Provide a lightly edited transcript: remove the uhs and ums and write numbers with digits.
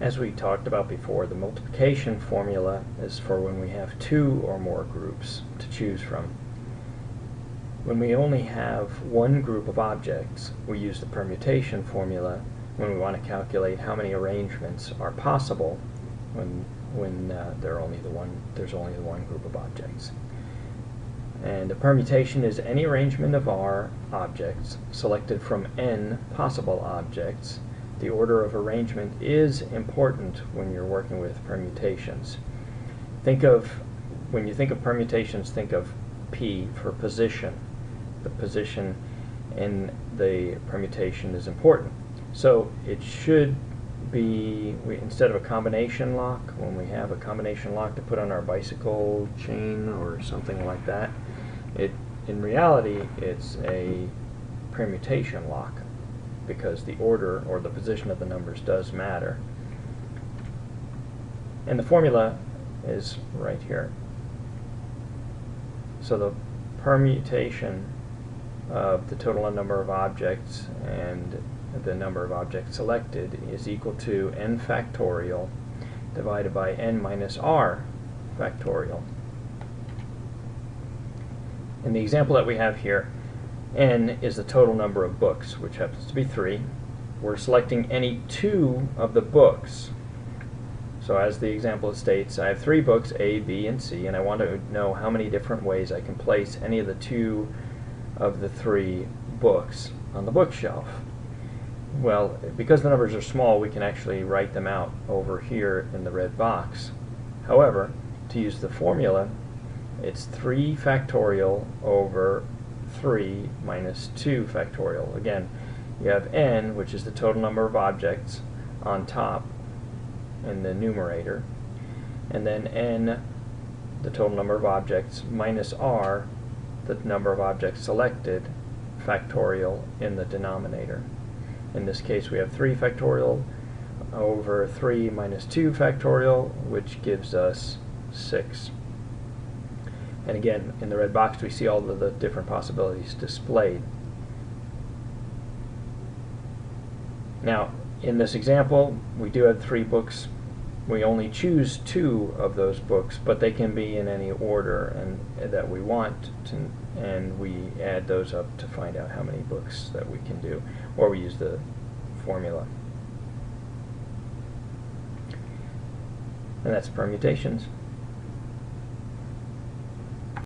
As we talked about before, the multiplication formula is for when we have two or more groups to choose from. When we only have one group of objects, we use the permutation formula when we want to calculate how many arrangements are possible when there's only the one group of objects. And a permutation is any arrangement of R objects selected from n possible objects. The order of arrangement is important when you're working with permutations. When you think of permutations, think of P for position. The position in the permutation is important. So it should be, instead of a combination lock, when we have a combination lock to put on our bicycle chain or something like that, in reality it's a permutation lock, because the order or the position of the numbers does matter. And the formula is right here. So the permutation of the total number of objects and the number of objects selected is equal to n factorial divided by n minus r factorial. In the example that we have here, n is the total number of books, which happens to be 3. We're selecting any two of the books. So as the example states, I have 3 books, A, B, and C, and I want to know how many different ways I can place any of the 2 of the 3 books on the bookshelf. Well, because the numbers are small, we can actually write them out over here in the red box. However, to use the formula, it's 3 factorial over 3 minus 2 factorial. Again, you have n, which is the total number of objects, on top in the numerator, and then n, the total number of objects, minus r, the number of objects selected, factorial, in the denominator. In this case, we have 3 factorial over 3 minus 2 factorial, which gives us 6. And again, in the red box, we see all of the different possibilities displayed. Now, in this example, we do have 3 books. We only choose 2 of those books, but they can be in any order that we want to, and we add those up to find out how many books that we can do, or we use the formula. And that's permutations.